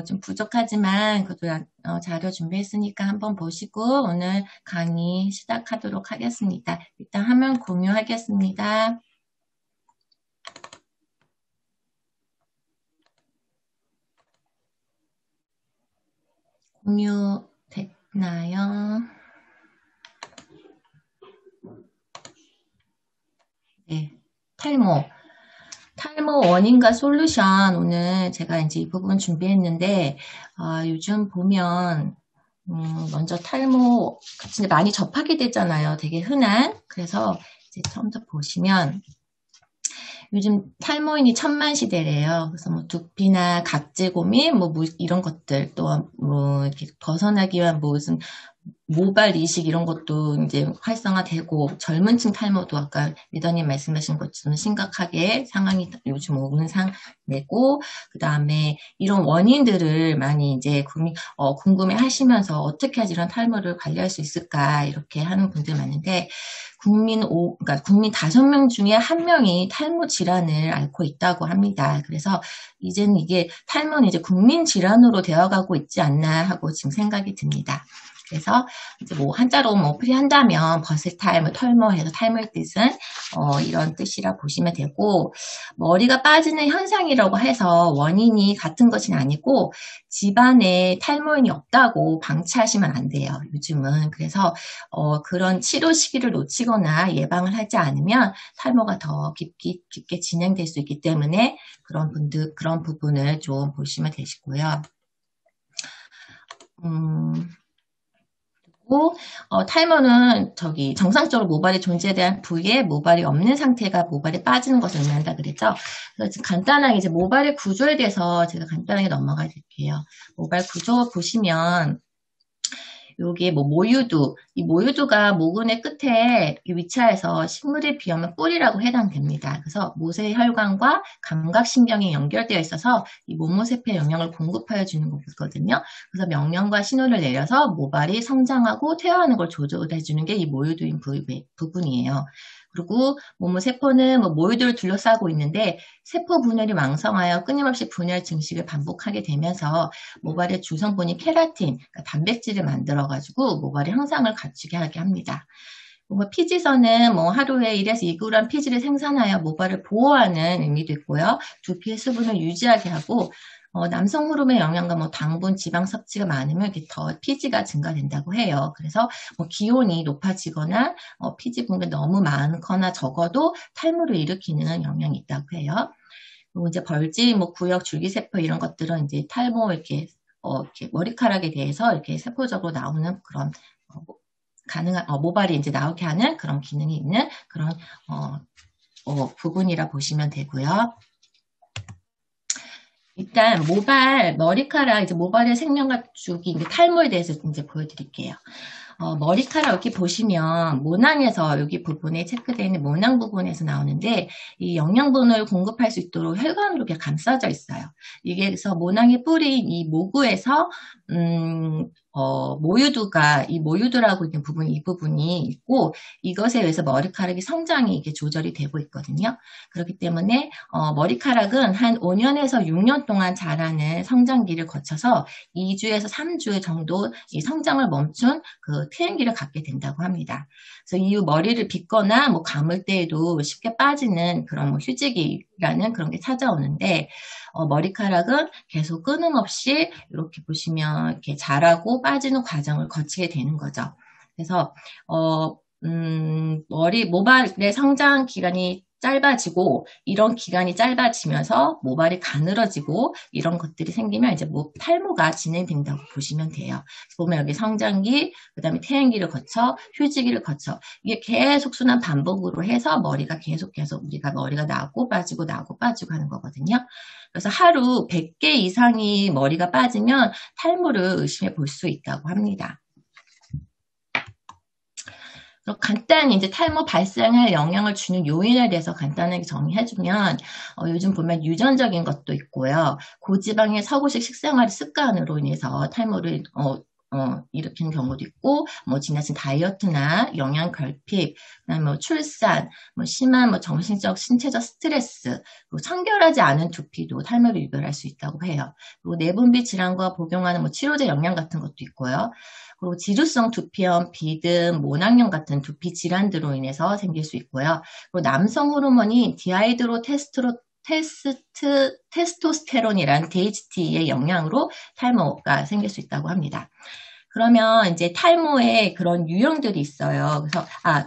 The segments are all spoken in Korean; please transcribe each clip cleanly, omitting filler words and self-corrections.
좀 부족하지만 그래도 자료 준비했으니까 한번 보시고 오늘 강의 시작하도록 하겠습니다. 일단 화면 공유하겠습니다. 공유됐나요? 네, 탈모 원인과 솔루션 오늘 제가 이제 이 부분 준비했는데 요즘 보면 먼저 탈모 진짜 많이 접하게 되잖아요. 되게 흔한. 그래서 이제 처음부터 보시면 요즘 탈모인이 천만 시대래요. 그래서 뭐 두피나 각질 고민 뭐 이런 것들 또 뭐 이렇게 벗어나기 위한 무슨 모발 이식 이런 것도 이제 활성화되고 젊은 층 탈모도 아까 리더님 말씀하신 것처럼 심각하게 상황이 요즘 오는 상내고 그다음에 이런 원인들을 많이 이제 궁금해 하시면서 어떻게 하지 이런 탈모를 관리할 수 있을까 이렇게 하는 분들 많은데 그러니까 국민 5명 중에 1명이 탈모 질환을 앓고 있다고 합니다. 그래서 이제는 이게 탈모는 이제 국민 질환으로 되어가고 있지 않나 하고 지금 생각이 듭니다. 그래서 이제 뭐 한자로 뭐 풀이한다면 버스탈모, 털모 해서 탈모의 뜻은 이런 뜻이라 보시면 되고 머리가 빠지는 현상이라고 해서 원인이 같은 것이 아니고 집안에 탈모인이 없다고 방치하시면 안 돼요. 요즘은 그래서 그런 치료 시기를 놓치거나 예방을 하지 않으면 탈모가 더 깊게 진행될 수 있기 때문에 그런 부분을 좀 보시면 되시고요. 탈모는 정상적으로 모발의 존재에 대한 부위에 모발이 없는 상태가 모발이 빠지는 것을 의미한다 그랬죠. 그래서 지금 간단하게 이제 모발의 구조에 대해서 제가 간단하게 넘어가 드릴게요. 모발 구조 보시면 여기에 뭐 이 모유두가 모근의 끝에 위치해서 식물의 비염은 뿌리라고 해당됩니다. 그래서 모세의 혈관과 감각신경이 연결되어 있어서 이 모모세포에 영양을 공급하여 주는 거거든요. 그래서 명령과 신호를 내려서 모발이 성장하고 퇴화하는 걸 조절해 주는 게 이 모유두인 부분이에요. 그리고 모모세포는 모유두를 둘러싸고 있는데 세포 분열이 왕성하여 끊임없이 분열 증식을 반복하게 되면서 모발의 주성분인 케라틴, 그러니까 단백질을 만들어가지고 모발의 형상을 갖추게 하게 합니다. 피지선은 하루에 1에서 2g 피지를 생산하여 모발을 보호하는 의미도 있고요. 두피의 수분을 유지하게 하고 남성 호르몬의 영양과 당분, 지방 섭취가 많으면 이렇게 더 피지가 증가된다고 해요. 그래서 기온이 높아지거나 피지 분가 너무 많거나 적어도 탈모를 일으키는 영향이 있다고 해요. 그리고 이제 벌집, 구역, 줄기세포 이런 것들은 이제 탈모 이렇게 머리카락에 대해서 이렇게 세포적으로 나오는 그런 가능한 모발이 이제 나오게 하는 그런 기능이 있는 그런 부분이라 보시면 되고요. 일단 머리카락 이제 모발의 생명가축이 이제 탈모에 대해서 이제 보여드릴게요. 머리카락 이렇게 보시면 모낭에서 여기 부분에 체크되어 있는 모낭 부분에서 나오는데 이 영양분을 공급할 수 있도록 혈관으로 이렇게 감싸져 있어요. 이게 그래서 모낭의 뿌리인 이 모구에서 이 모유두라고 있는 부분이 이 부분이 있고 이것에 의해서 머리카락이 성장이 이게 조절이 되고 있거든요. 그렇기 때문에 머리카락은 한 5년에서 6년 동안 자라는 성장기를 거쳐서 2주에서 3주 정도 이 성장을 멈춘 그 퇴행기를 갖게 된다고 합니다. 그래서 이후 머리를 빗거나 감을 때에도 쉽게 빠지는 그런 휴지기라는 그런 게 찾아오는데 머리카락은 계속 끊임없이 이렇게 보시면 이렇게 자라고 빠지는 과정을 거치게 되는 거죠. 그래서 모발의 성장 기간이 짧아지고 이런 기간이 짧아지면서 모발이 가늘어지고 이런 것들이 생기면 이제 탈모가 진행된다고 보시면 돼요. 보면 여기 성장기, 그 다음에 퇴행기를 거쳐 휴지기를 거쳐 이게 계속 순환 반복으로 해서 머리가 계속 우리가 머리가 나고 빠지고 나고 빠지고 하는 거거든요. 그래서 하루 100개 이상이 머리가 빠지면 탈모를 의심해 볼 수 있다고 합니다. 간단히 이제 탈모 발생에 영향을 주는 요인에 대해서 간단하게 정리해주면 요즘 보면 유전적인 것도 있고요. 고지방의 서구식 식생활 습관으로 인해서 탈모를 일으키는 경우도 있고, 뭐 지나친 다이어트나 영양 결핍, 그다음에 뭐 출산, 뭐 심한 뭐 정신적, 신체적 스트레스, 그리고 청결하지 않은 두피도 탈모를 유발할 수 있다고 해요. 그리고 내분비 질환과 복용하는 뭐 치료제 영양 같은 것도 있고요. 그리고 지루성 두피염, 비듬, 모낭염 같은 두피 질환들로 인해서 생길 수 있고요. 그리고 남성 호르몬인 테스토스테론이란 DHT의 영향으로 탈모가 생길 수 있다고 합니다. 그러면 이제 탈모에 그런 유형들이 있어요.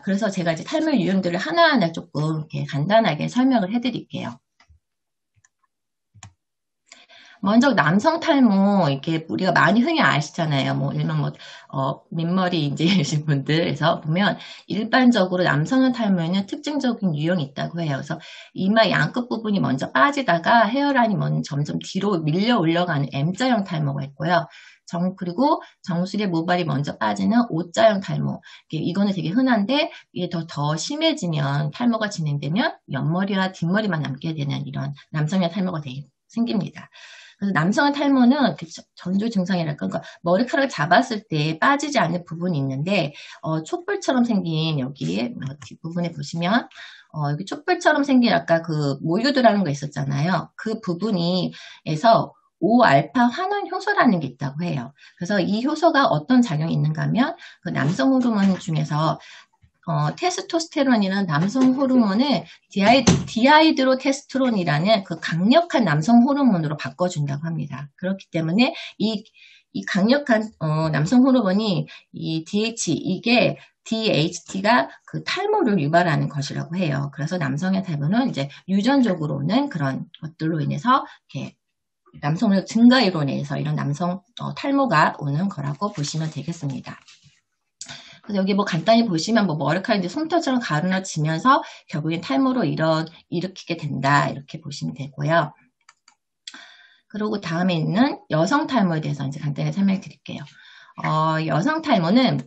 그래서 제가 이제 탈모 유형들을 하나하나 조금 이렇게 간단하게 설명을 해드릴게요. 먼저 남성 탈모 이렇게 우리가 많이 흔히 아시잖아요. 뭐 일반 민머리 이제이신 분들에서 보면 일반적으로 남성 탈모에는 특징적인 유형이 있다고 해요. 그래서 이마 양끝 부분이 먼저 빠지다가 헤어라인이 점점 뒤로 밀려 올라가는 M자형 탈모가 있고요. 그리고 정수리 모발이 먼저 빠지는 O자형 탈모. 이거는 되게 흔한데 이게 더 심해지면 탈모가 진행되면 옆머리와 뒷머리만 남게 되는 이런 남성형 탈모가 생깁니다. 그래서 남성의 탈모는 전조 증상이랄까, 그러니까 머리카락을 잡았을 때 빠지지 않는 부분이 있는데, 촛불처럼 생긴 여기 뒷부분에 보시면, 여기 촛불처럼 생긴 아까 그 모유두라는 거 있었잖아요. 그 부분에서 5알파 환원 효소라는 게 있다고 해요. 그래서 이 효소가 어떤 작용이 있는가 하면, 그 남성 호르몬 중에서 테스토스테론이라는 남성 호르몬을 디하이드로 테스토론이라는 그 강력한 남성 호르몬으로 바꿔준다고 합니다. 그렇기 때문에 이 강력한 남성 호르몬이 이게 DHT가 그 탈모를 유발하는 것이라고 해요. 그래서 남성의 탈모는 이제 유전적으로는 그런 것들로 인해서 이렇게 남성의 증가로 인해서 이런 남성 탈모가 오는 거라고 보시면 되겠습니다. 그래서 여기 뭐 간단히 보시면 머리카락이 솜털처럼 가늘어지면서 결국엔 탈모로 일으키게 된다. 이렇게 보시면 되고요. 그리고 다음에 있는 여성 탈모에 대해서 이제 간단히 설명해 드릴게요. 여성 탈모는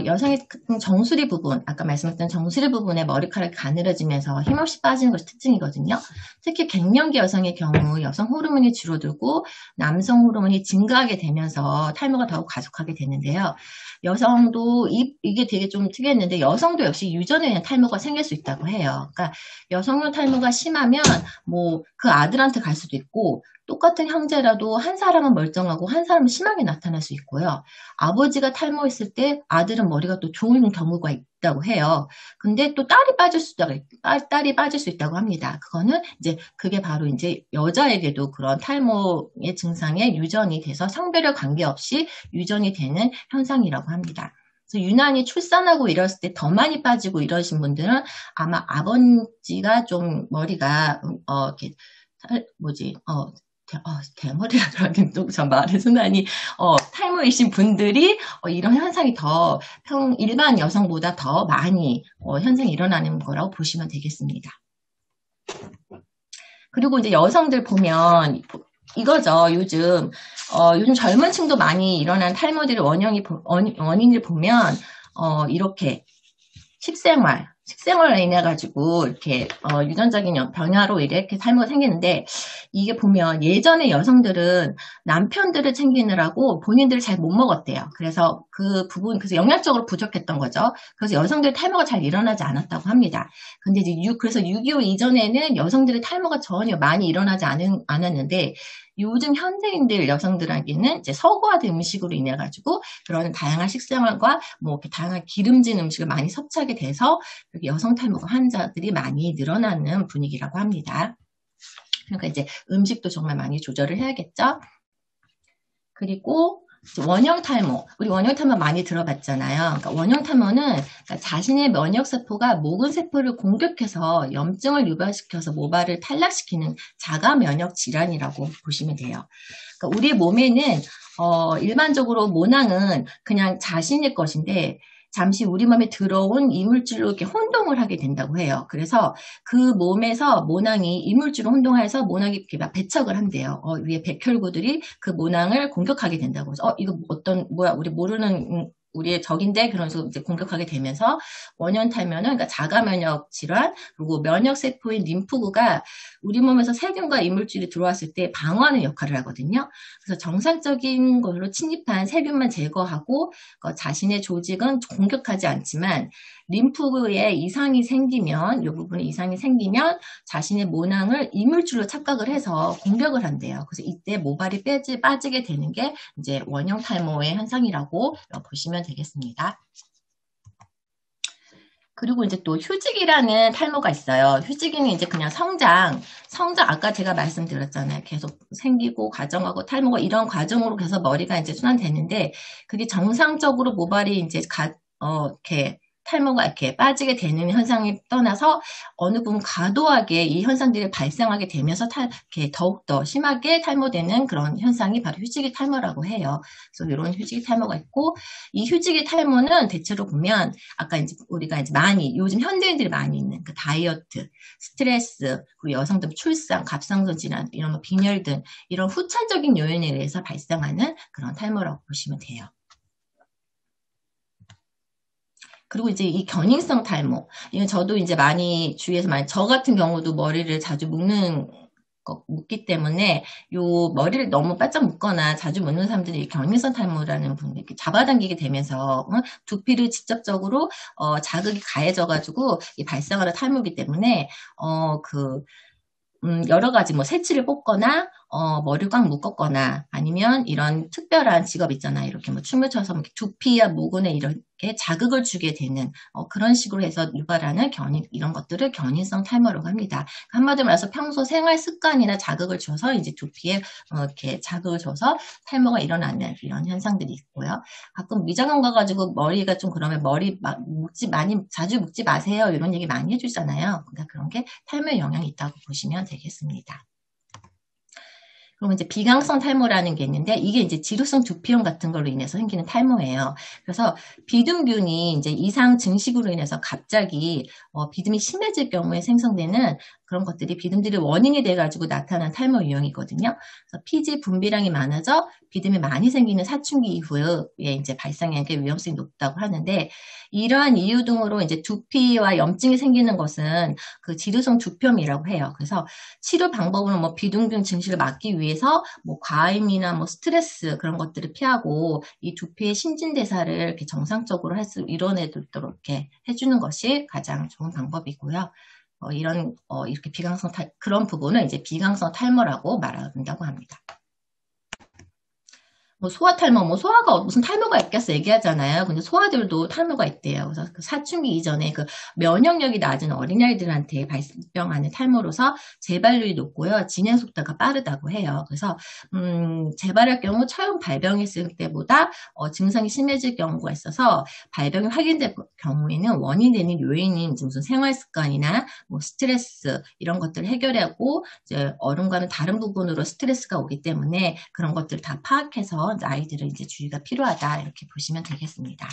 여성의 정수리 부분, 아까 말씀했던 정수리 부분에 머리카락이 가늘어지면서 힘없이 빠지는 것이 특징이거든요. 특히 갱년기 여성의 경우 여성 호르몬이 줄어들고 남성 호르몬이 증가하게 되면서 탈모가 더욱 가속하게 되는데요. 여성도 이게 되게 좀 특이했는데 여성도 역시 유전에 의한 탈모가 생길 수 있다고 해요. 그러니까 여성용 탈모가 심하면 뭐 그 아들한테 갈 수도 있고 똑같은 형제라도 한 사람은 멀쩡하고 한 사람은 심하게 나타날 수 있고요. 아버지가 탈모했을 때 아들은 머리가 또 좋은 경우가 있다고 해요. 근데 또 딸이 빠질 수 있다고 합니다. 그게 바로 이제 여자에게도 그런 탈모의 증상에 유전이 돼서 성별에 관계없이 유전이 되는 현상이라고 합니다. 그래서 유난히 출산하고 이랬을 때 더 많이 빠지고 이러신 분들은 아마 아버지가 좀 머리가 대머리라 그러긴 또 저 말의 순환이 탈모이신 분들이 이런 현상이 더 일반 여성보다 더 많이 현상이 일어나는 거라고 보시면 되겠습니다. 그리고 이제 여성들 보면 이거죠. 요즘 젊은 층도 많이 일어난 탈모들의 원인을 보면 이렇게 식생활로 인해 가지고 이렇게 유전적인 변화로 이렇게 탈모가 생기는데 이게 보면 예전에 여성들은 남편들을 챙기느라고 본인들을 잘 못 먹었대요. 그래서 그래서 영양적으로 부족했던 거죠. 그래서 여성들 탈모가 잘 일어나지 않았다고 합니다. 근데 이제 그래서 6.25 이전에는 여성들의 탈모가 전혀 많이 일어나지 않았는데 요즘 현대인들 여성들에게는 이제 서구화된 음식으로 인해 가지고 그런 다양한 식생활과 뭐 이렇게 다양한 기름진 음식을 많이 섭취하게 돼서 여성 탈모 환자들이 많이 늘어나는 분위기라고 합니다. 그러니까 이제 음식도 정말 많이 조절을 해야겠죠. 그리고 원형 탈모, 우리 원형 탈모 많이 들어봤잖아요. 그러니까 원형 탈모는 자신의 면역 세포가 모근 세포를 공격해서 염증을 유발시켜서 모발을 탈락시키는 자가 면역 질환이라고 보시면 돼요. 그러니까 우리 몸에는 일반적으로 모낭은 그냥 자신의 것인데 잠시 우리 몸에 들어온 이물질로 이렇게 혼동을 하게 된다고 해요. 그래서 그 몸에서 모낭이 이물질로 혼동해서 모낭이 이렇게 막 배척을 한대요. 위에 백혈구들이 그 모낭을 공격하게 된다고 해서 이거 뭐야 우리 모르는 우리의 적인데 그런 식으로 이제 공격하게 되면서 원형 탈모는 그러니까 자가 면역 질환 그리고 면역 세포인 림프구가 우리 몸에서 세균과 이물질이 들어왔을 때 방어하는 역할을 하거든요. 그래서 정상적인 걸로 침입한 세균만 제거하고 자신의 조직은 공격하지 않지만 림프구에 이상이 생기면 이 부분에 이상이 생기면 자신의 모낭을 이물질로 착각을 해서 공격을 한대요. 그래서 이때 모발이 빠지게 되는 게 이제 원형 탈모의 현상이라고 보시면 되겠습니다. 그리고 이제 또 휴직이라는 탈모가 있어요. 휴직이는 이제 그냥 성장 아까 제가 말씀드렸잖아요. 계속 생기고 과정하고 탈모가 이런 과정으로 계속 머리가 이제 순환되는데 그게 정상적으로 모발이 이제 이렇게 탈모가 이렇게 빠지게 되는 현상이 떠나서 어느 부분 과도하게 이 현상들이 발생하게 되면서 이렇게 더욱더 심하게 탈모되는 그런 현상이 바로 휴직이 탈모라고 해요. 그래서 이런 휴직이 탈모가 있고 이 휴직이 탈모는 대체로 보면 아까 이제 우리가 이제 많이 요즘 현대인들이 많이 있는 그 다이어트, 스트레스, 그리고 여성들 출산, 갑상선 질환, 이런 뭐 빈혈 등 이런 후천적인 요인에 의해서 발생하는 그런 탈모라고 보시면 돼요. 그리고 이제 이 견인성 탈모, 이건 저도 이제 많이 주위에서 저 같은 경우도 머리를 자주 묶기 때문에 요 머리를 너무 바짝 묶거나 자주 묶는 사람들이 견인성 탈모라는 분이 이렇게 잡아당기게 되면서 두피를 직접적으로 자극이 가해져가지고 발생하는 탈모이기 때문에 여러 가지 뭐 새치를 뽑거나 머리를 꽉 묶었거나 아니면 이런 특별한 직업 있잖아요. 이렇게 뭐 춤을 춰서 두피와 모근에 이렇게 자극을 주게 되는 그런 식으로 해서 유발하는 이런 것들을 견인성 탈모라고 합니다. 한마디로 말해서 평소 생활 습관이나 자극을 줘서 이제 두피에 이렇게 자극을 줘서 탈모가 일어나는 이런 현상들이 있고요. 가끔 미장원 가가지고 머리가 좀 그러면 머리 자주 묶지 마세요. 이런 얘기 많이 해주잖아요. 그러니까 그런 게 탈모에 영향이 있다고 보시면 되겠습니다. 그리고 이제 비강성 탈모라는 게 있는데 이게 이제 지루성 두피염 같은 걸로 인해서 생기는 탈모예요. 그래서 비듬균이 이제 이상 증식으로 인해서 갑자기 비듬이 심해질 경우에 생성되는 그런 것들이 비듬들이 원인이 돼가지고 나타난 탈모 유형이거든요. 그래서 피지 분비량이 많아져 비듬이 많이 생기는 사춘기 이후에 이제 발생하는 게 위험성이 높다고 하는데 이러한 이유 등으로 이제 두피와 염증이 생기는 것은 그 지루성 두피염이라고 해요. 그래서 치료 방법은 뭐 비듬균 증식을 막기 위해서 뭐 과임이나 뭐 스트레스 그런 것들을 피하고 이 두피의 신진대사를 이렇게 정상적으로 할 수 이뤄내도록 이렇게 해주는 것이 가장 좋은 방법이고요. 이렇게 그런 부분을 이제 비강성 탈모라고 말한다고 합니다. 뭐 소아 탈모, 소아가 무슨 탈모가 있겠어 얘기하잖아요. 근데 소아들도 탈모가 있대요. 그래서 그 사춘기 이전에 그 면역력이 낮은 어린아이들한테 발병하는 탈모로서 재발률이 높고요. 진행 속도가 빠르다고 해요. 그래서 재발할 경우 처음 발병했을 때보다 증상이 심해질 경우가 있어서 발병이 확인될 경우에는 원인이 되는 요인인 무슨 생활 습관이나 뭐 스트레스 이런 것들을 해결하고 이제 어른과는 다른 부분으로 스트레스가 오기 때문에 그런 것들을 다 파악해서 아이들은 이제 주의가 필요하다 이렇게 보시면 되겠습니다.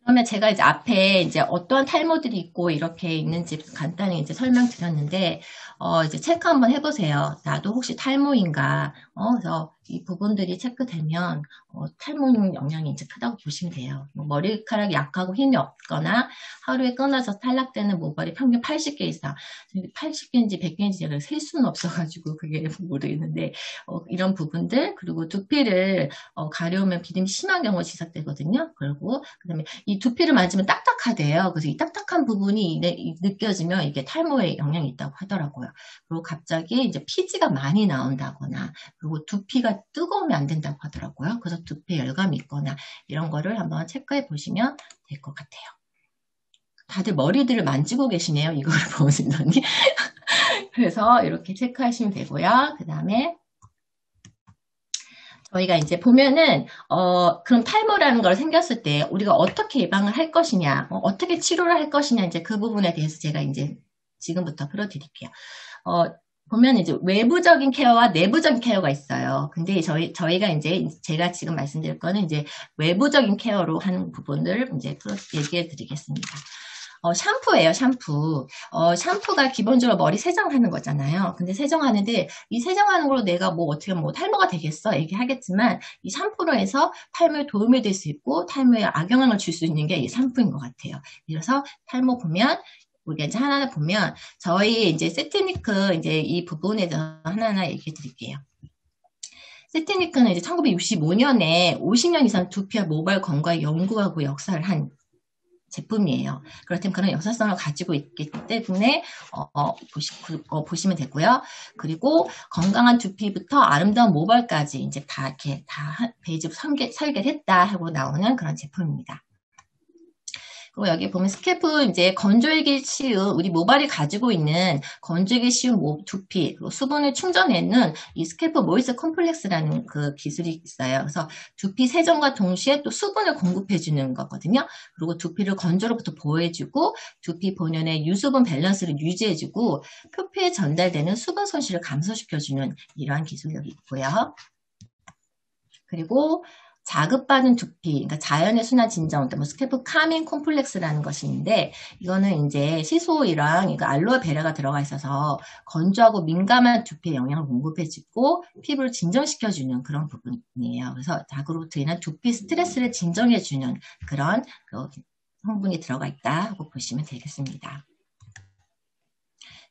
그러면 제가 이제 앞에 이제 어떠한 탈모들이 있고 이렇게 있는지 간단히 이제 설명드렸는데 이제 체크 한번 해보세요. 나도 혹시 탈모인가? 그래서 이 부분들이 체크되면 탈모 영향이 이제 크다고 보시면 돼요. 뭐 머리카락이 약하고 힘이 없거나 하루에 끊어서 탈락되는 모발이 평균 80개 이상. 80개인지 100개인지 제가 셀 수는 없어가지고 그게 모르겠는데 이런 부분들 그리고 두피를 가려우면 비듬이 심한 경우가 지속되거든요. 그리고 그다음에 이 두피를 만지면 딱딱하대요. 그래서 이 딱딱한 부분이 느껴지면 이게 탈모에 영향이 있다고 하더라고요. 그리고 갑자기 이제 피지가 많이 나온다거나 그리고 두피가 뜨거우면 안 된다고 하더라고요. 그래서 두피에 열감이 있거나 이런 거를 한번 체크해 보시면 될 것 같아요. 다들 머리들을 만지고 계시네요. 이거를 보시더니. 그래서 이렇게 체크하시면 되고요. 그 다음에 저희가 이제 보면은 그럼 탈모라는 걸 생겼을 때 우리가 어떻게 예방을 할 것이냐, 어떻게 치료를 할 것이냐 이제 그 부분에 대해서 제가 이제 지금부터 풀어드릴게요. 보면 이제 외부적인 케어와 내부적인 케어가 있어요. 근데 저희가 이제 제가 지금 말씀드릴 거는 이제 외부적인 케어로 하는 부분을 이제 얘기해 드리겠습니다. 샴푸예요, 샴푸. 샴푸가 기본적으로 머리 세정하는 거잖아요. 근데 세정하는데, 이 세정하는 걸로 내가 뭐 어떻게 뭐 탈모가 되겠어? 얘기하겠지만, 이 샴푸로 해서 탈모에 도움이 될 수 있고, 탈모에 악영향을 줄 수 있는 게 이 샴푸인 것 같아요. 그래서 탈모 보면, 우리가 이제 하나하나 보면, 저희 이제 세티니크 이제 이 부분에 대해서 하나하나 얘기해 드릴게요. 세티니크는 이제 1965년에 50년 이상 두피와 모발 건강 연구하고 역사를 한 제품이에요. 그렇다면 그런 역사성을 가지고 있기 때문에 보시면 되고요. 그리고 건강한 두피부터 아름다운 모발까지 이제 다 이렇게 다 베이직으로 설계했다 하고 나오는 그런 제품입니다. 그리고 여기 보면 스케프 이제 건조하기 쉬운 우리 모발이 가지고 있는 건조하기 쉬운 두피 그리고 수분을 충전해는 이 스케프 모이스 컴플렉스라는 그 기술이 있어요. 그래서 두피 세정과 동시에 또 수분을 공급해 주는 거거든요. 그리고 두피를 건조로부터 보호해주고 두피 본연의 유수분 밸런스를 유지해주고 표피에 전달되는 수분 손실을 감소시켜주는 이러한 기술력이 있고요. 그리고 자극받은 두피, 그러니까 자연의 순환 진정, 뭐 스케프 카밍 콤플렉스라는 것이 있는데 이거는 이제 시소이랑 알로에 베라가 들어가 있어서 건조하고 민감한 두피에 영양을 공급해주고 피부를 진정시켜주는 그런 부분이에요. 그래서 자극으로부터 인한 두피 스트레스를 진정해주는 그런 성분이 들어가 있다고 보시면 되겠습니다.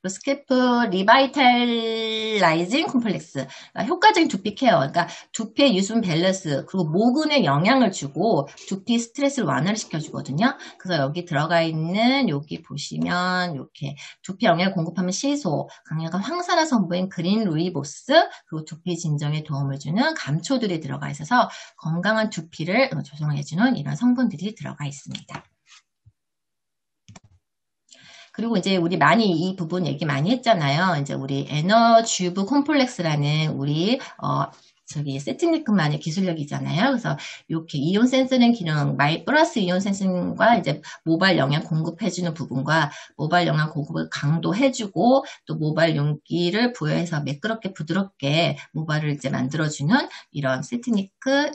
스케프 리바이탈라이징 콤플렉스 그러니까 효과적인 두피 케어 그러니까 두피의 유수분 밸런스 그리고 모근에 영향을 주고 두피 스트레스를 완화를 시켜주거든요. 그래서 여기 들어가 있는 여기 보시면 이렇게 두피 영양을 공급하는 시소 강력한 황산화 성분인 그린 루이보스 그리고 두피 진정에 도움을 주는 감초들이 들어가 있어서 건강한 두피를 조성해주는 이런 성분들이 들어가 있습니다. 그리고 이제 우리 많이 이 부분 얘기 많이 했잖아요. 이제 우리 에너주브 콤플렉스라는 우리 저기 세티니크만의 기술력이잖아요. 그래서 이렇게 이온 센서링 기능, 플러스 이온 센서링과 이제 모발 영양 공급해주는 부분과 모발 영양 공급을 강도해주고 또 모발 용기를 부여해서 매끄럽게 부드럽게 모발을 이제 만들어주는 이런 세티니크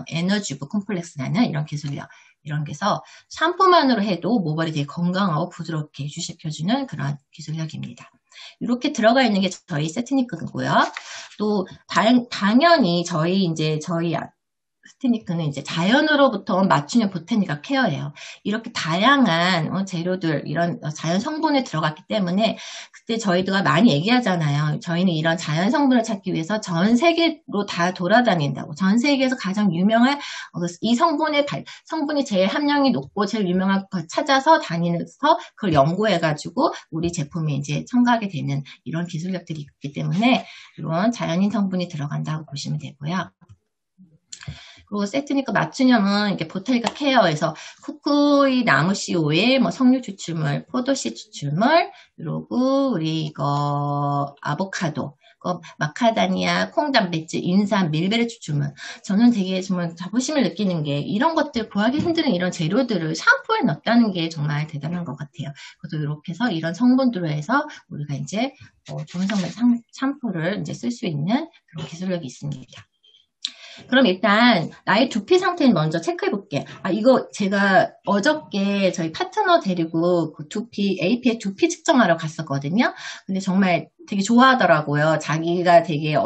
에너주브 콤플렉스라는 이런 기술력. 이런 게서 샴푸만으로 해도 모발이 되게 건강하고 부드럽게 유지시켜주는 그런 기술력입니다. 이렇게 들어가 있는 게 저희 세티니크고요. 또 당연히 저희 세티니크는 이제 자연으로부터 맞춤형 보테니컬 케어예요. 이렇게 다양한 재료들, 이런 자연 성분이 들어갔기 때문에 그때 저희가 많이 얘기하잖아요. 저희는 이런 자연 성분을 찾기 위해서 전 세계로 다 돌아다닌다고. 전 세계에서 가장 유명한 이 성분이 제일 함량이 높고 제일 유명한 거 찾아서 다니면서 그걸 연구해가지고 우리 제품에 이제 첨가하게 되는 이런 기술력들이 있기 때문에 이런 자연인 성분이 들어간다고 보시면 되고요. 그리고 세트니까 맞춤형은 이게 보타니카 케어에서 코코이 나무씨 오일, 뭐 석류 추출물, 포도씨 추출물, 그리고 우리 이거 아보카도, 마카다니아, 콩단백질, 인삼, 밀베리 추출물. 저는 되게 정말 자부심을 느끼는 게 이런 것들 구하기 힘든 이런 재료들을 샴푸에 넣었다는 게 정말 대단한 것 같아요. 그래서 이렇게 해서 이런 성분들로 해서 우리가 이제 좋은 성분 샴푸를 이제 쓸 수 있는 그런 기술력이 있습니다. 그럼 일단 나의 두피 상태를 먼저 체크해 볼게. 이거 제가 어저께 저희 파트너 데리고 그 AP의 두피 측정하러 갔었거든요. 근데 정말 되게 좋아하더라고요. 자기가 되게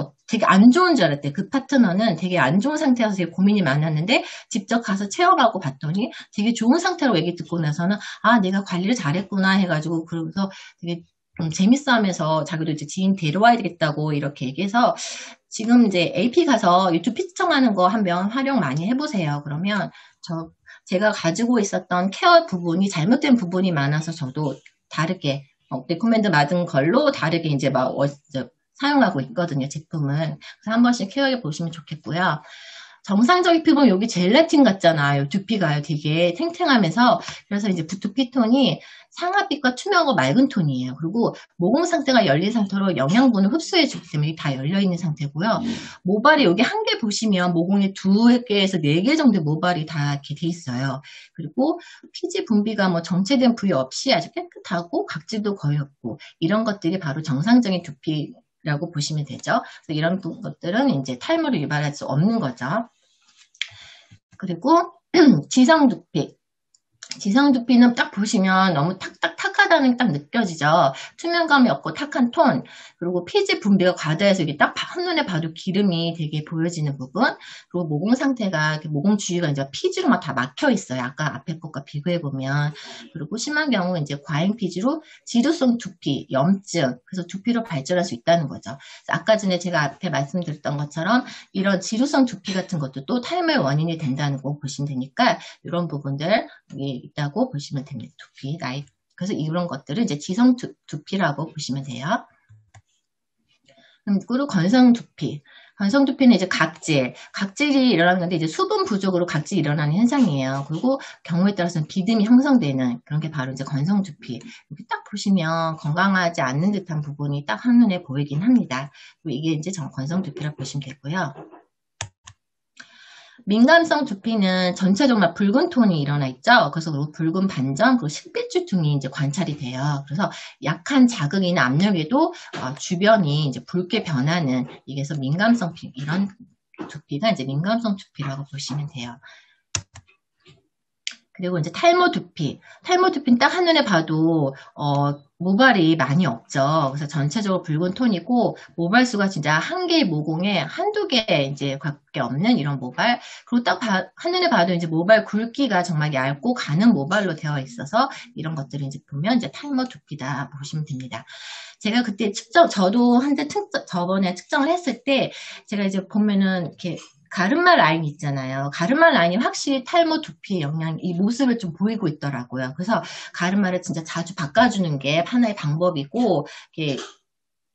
안 좋은 줄 알았대. 그 파트너는 되게 안 좋은 상태여서 되게 고민이 많았는데 직접 가서 체험하고 봤더니 되게 좋은 상태로 얘기 듣고 나서는 내가 관리를 잘했구나 해가지고 그러면서 되게 좀 재밌어 하면서 자기도 이제 지인 데려와야 되겠다고 이렇게 얘기해서 지금 이제 AP 가서 두피 측정하는 거 한번 활용 많이 해보세요. 그러면 제가 가지고 있었던 케어 부분이 잘못된 부분이 많아서 저도 다르게 레코멘드 받은 걸로 다르게 이제 사용하고 있거든요, 제품을. 그래서 한 번씩 케어해 보시면 좋겠고요. 정상적인 피부는 여기 젤라틴 같잖아요. 두피가요. 되게 탱탱하면서 그래서 이제 두피톤이 상아빛과 투명하고 맑은 톤이에요. 그리고 모공 상태가 열린 상태로 영양분을 흡수해 주기 때문에 다 열려있는 상태고요. 모발이 여기 한 개 보시면 모공이 2개에서 4개 정도의 모발이 다 이렇게 돼 있어요. 그리고 피지 분비가 뭐 정체된 부위 없이 아주 깨끗하고 각질도 거의 없고 이런 것들이 바로 정상적인 두피 라고 보시면 되죠. 그래서 이런 것들은 이제 탈모를 유발할 수 없는 거죠. 그리고 지성 두피. 지성 두피는 딱 보시면 너무 탁하다는 게 딱 느껴지죠. 투명감이 없고 탁한 톤, 그리고 피지 분비가 과다해서 이게 딱 한눈에 봐도 기름이 되게 보여지는 부분, 그리고 모공 상태가, 모공 주위가 이제 피지로 막 다 막혀 있어요. 아까 앞에 것과 비교해 보면. 그리고 심한 경우 이제 과잉 피지로 지루성 두피, 염증, 그래서 두피로 발전할 수 있다는 거죠. 아까 전에 제가 앞에 말씀드렸던 것처럼 이런 지루성 두피 같은 것도 또 탈모의 원인이 된다는 거 보시면 되니까 이런 부분들 있다고 보시면 됩니다. 두피, 나이. 그래서 이런 것들을 이제 지성 두피라고 보시면 돼요. 그리고 건성 두피. 건성 두피는 이제 각질이 일어나는 건데 이제 수분 부족으로 각질이 일어나는 현상이에요. 그리고 경우에 따라서는 비듬이 형성되는 그런 게 바로 이제 건성 두피. 이렇게 딱 보시면 건강하지 않는 듯한 부분이 딱 한눈에 보이긴 합니다. 이게 이제 건성 두피라고 보시면 되고요. 민감성 두피는 전체적으로 붉은 톤이 일어나 있죠. 그래서 붉은 반점, 그리고 식빛주퉁이 이제 관찰이 돼요. 그래서 약한 자극이나 압력에도 주변이 이제 붉게 변하는, 이게서 민감성 이런 두피가 이제 민감성 두피라고 보시면 돼요. 그리고 이제 탈모 두피. 탈모 두피는 딱 한눈에 봐도, 모발이 많이 없죠. 그래서 전체적으로 붉은 톤이고, 모발 수가 진짜 한 개의 모공에 한두 개 이제 밖에 없는 이런 모발. 그리고 딱 한눈에 봐도 이제 모발 굵기가 정말 얇고 가는 모발로 되어 있어서 이런 것들을 이제 보면 이제 탈모 두피다 보시면 됩니다. 제가 그때 저도 저번에 측정을 했을 때, 제가 이제 보면은 이렇게 가르마 라인 있잖아요. 가르마 라인이 확실히 탈모 두피의 이 모습을 좀 보이고 있더라고요. 그래서 가르마를 진짜 자주 바꿔주는 게 하나의 방법이고, 이렇게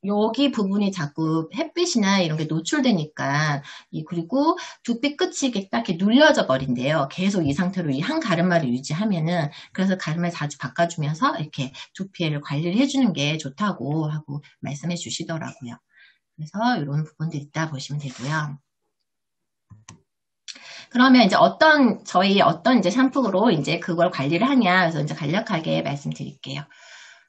여기 부분이 자꾸 햇빛이나 이런 게 노출되니까, 그리고 두피 끝이 이렇게 딱 이렇게 눌려져 버린대요. 계속 이 상태로 이 한 가르마를 유지하면은, 그래서 가르마를 자주 바꿔주면서 이렇게 두피를 관리를 해주는 게 좋다고 하고 말씀해 주시더라고요. 그래서 이런 부분들이 있다 보시면 되고요. 그러면 이제 저희 어떤 이제 샴푸로 이제 그걸 관리를 하냐, 그래서 이제 간략하게 말씀드릴게요.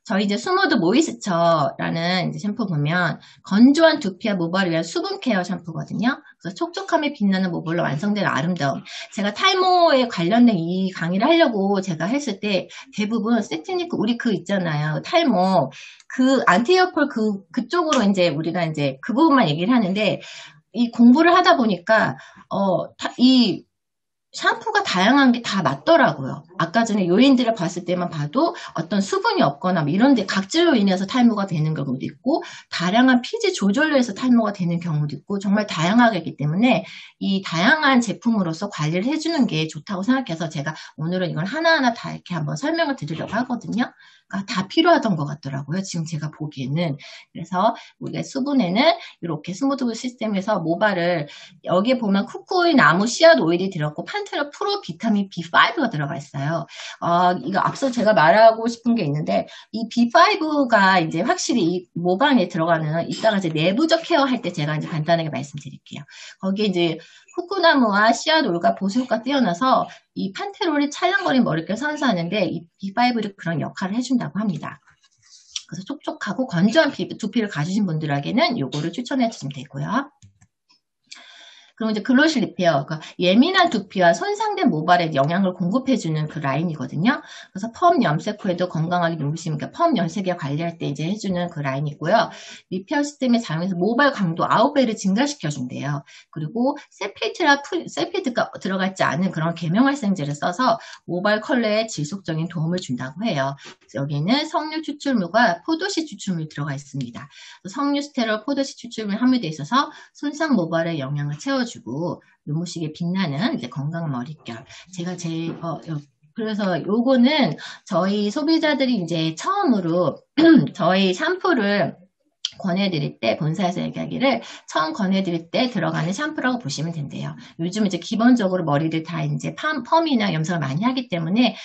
저희 이제 스무드 모이스처라는 이제 샴푸 보면 건조한 두피와 모발을 위한 수분 케어 샴푸거든요. 그래서 촉촉함이 빛나는 모발로 완성된 아름다움. 제가 탈모에 관련된 이 강의를 하려고 제가 했을 때 대부분 세티니크 우리 있잖아요. 탈모 안티에어폴 그쪽으로 이제 우리가 이제 그 부분만 얘기를 하는데, 이 공부를 하다 보니까 이 샴푸가 다양한 게 다 맞더라고요. 아까 전에 요인들을 봤을 때만 봐도 어떤 수분이 없거나 이런 데 각질로 인해서 탈모가 되는 경우도 있고, 다양한 피지 조절로 해서 탈모가 되는 경우도 있고, 정말 다양하기 때문에 이 다양한 제품으로서 관리를 해주는 게 좋다고 생각해서 제가 오늘은 이걸 하나하나 다 이렇게 한번 설명을 드리려고 하거든요. 그러니까 다 필요하던 것 같더라고요. 지금 제가 보기에는. 그래서 우리가 수분에는 이렇게 스무드 시스템에서 모발을, 여기에 보면 쿠쿠이 나무 씨앗 오일이 들었고 판테놀 프로 비타민 B5가 들어가 있어요. 이거 앞서 제가 말하고 싶은 게 있는데, 이 B5가 이제 확실히 이 모발에 들어가는, 이따가 이제 내부적 케어 할 때 제가 이제 간단하게 말씀드릴게요. 거기에 이제 쿠쿠나무와 씨앗 오일과 보수 효과 뛰어나서 이 판테놀이 찰랑거린 머릿결 선사하는데 이 B5를 그런 역할을 해준다고 합니다. 그래서 촉촉하고 건조한 두피를 가지신 분들에게는 요거를 추천해 주시면 되고요. 그럼 이제 글로시 리페어, 그러니까 예민한 두피와 손상된 모발에 영양을 공급해주는 그 라인이거든요. 그래서 펌 염색 후에도 건강하게 누르시면, 그러니까 펌 염색에 관리할 때 이제 해주는 그 라인이고요. 리페어 시스템에 사용해서 모발 강도 9배를 증가시켜준대요. 그리고 셀페이트가 들어갔지 않은 그런 계명활성제를 써서 모발 컬러에 지속적인 도움을 준다고 해요. 여기에는 석류 추출물과 포도씨 추출물이 들어가 있습니다. 석류 스테롤 포도씨 추출물이 함유되어 있어서 손상 모발에 영양을 채워주고 눈부시게 빛나는 이제 건강 머릿결. 그래서 요거는 저희 소비자들이 이제 처음으로 저희 샴푸를 권해드릴 때, 본사에서 얘기하기를 처음 권해드릴 때 들어가는 샴푸라고 보시면 된대요. 요즘 이제 기본적으로 머리를 다 이제 펌이나 염색을 많이 하기 때문에,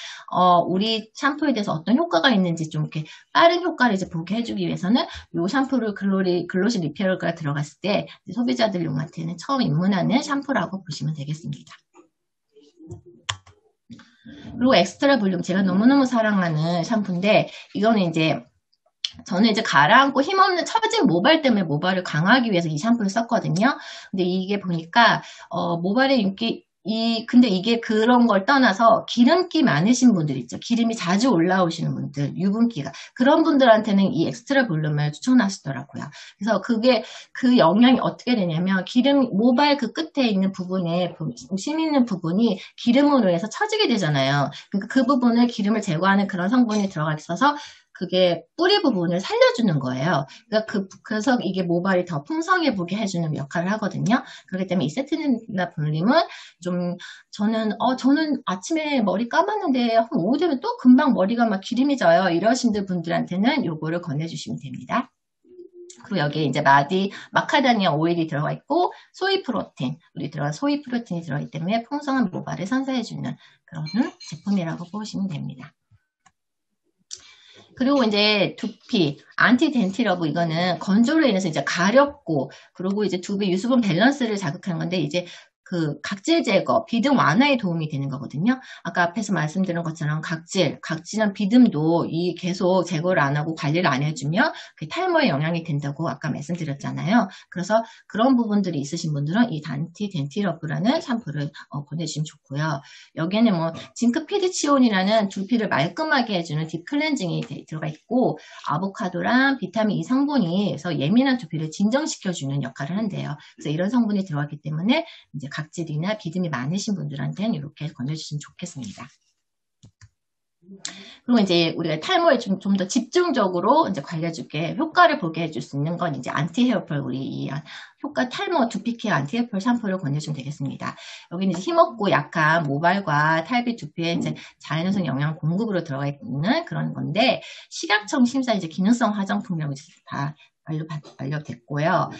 우리 샴푸에 대해서 어떤 효과가 있는지 좀 이렇게 빠른 효과를 이제 보게 해주기 위해서는 요 샴푸를 글로시 리페어가 들어갔을 때 소비자들 용한테는 처음 입문하는 샴푸라고 보시면 되겠습니다. 그리고 엑스트라 볼륨, 제가 너무너무 사랑하는 샴푸인데, 이거는 이제 저는 이제 가라앉고 힘없는 처진 모발 때문에 모발을 강화하기 위해서 이 샴푸를 썼거든요. 근데 이게 보니까 모발의 윤기 근데 이게 그런 걸 떠나서 기름기 많으신 분들 있죠. 기름이 자주 올라오시는 분들, 유분기가. 그런 분들한테는 이 엑스트라 볼륨을 추천하시더라고요. 그래서 그 영향이 어떻게 되냐면 모발 그 끝에 있는 부분에, 심 있는 부분이 기름으로 해서 처지게 되잖아요. 그러니까 그 부분을 기름을 제거하는 그런 성분이 들어가 있어서 그게 뿌리 부분을 살려주는 거예요. 그러니까 그래서 이게 모발이 더 풍성해 보게 해주는 역할을 하거든요. 그렇기 때문에 이 세틴이나 볼륨은 저는 아침에 머리 감았는데 한 오후 되면 또 금방 머리가 막 기름이 져요. 이러신 분들한테는 요거를 권해주시면 됩니다. 그리고 여기에 이제 마카다미아 오일이 들어가 있고, 소이 프로틴이 들어가기 때문에 풍성한 모발을 선사해주는 그런 제품이라고 보시면 됩니다. 그리고 이제 두피, 안티덴티러브, 이거는 건조로 인해서 이제 가렵고, 그리고 이제 두피 유수분 밸런스를 자극하는 건데, 이제 그 각질 제거, 비듬 완화에 도움이 되는 거거든요. 아까 앞에서 말씀드린 것처럼 각질이나 비듬도 계속 제거를 안 하고 관리를 안 해주면 그 탈모에 영향이 된다고 아까 말씀드렸잖아요. 그래서 그런 부분들이 있으신 분들은 이 안티덴티러브라는 샴푸를 보내주시면 좋고요. 여기에는 뭐 징크 피드치온이라는 두피를 말끔하게 해주는 딥 클렌징이 들어가 있고, 아보카도랑 비타민 E 성분이 그래서 예민한 두피를 진정시켜주는 역할을 한대요. 그래서 이런 성분이 들어갔기 때문에 이제 각질이나 비듬이 많으신 분들한테는 이렇게 권해주시면 좋겠습니다. 그리고 이제 우리가 탈모에 좀 더 집중적으로 이제 관리해줄게, 효과를 보게 해줄 수 있는 건 이제 안티 헤어펄, 우리 탈모 두피 케어 안티 헤어펄 샴푸를 권해주면 되겠습니다. 여기는 이제 힘없고 약한 모발과 탈비 두피에 이제 자연성 영양 공급으로 들어가 있는 그런 건데, 식약청 심사 이제 기능성 화장품이라고 이제 다 완료됐고요.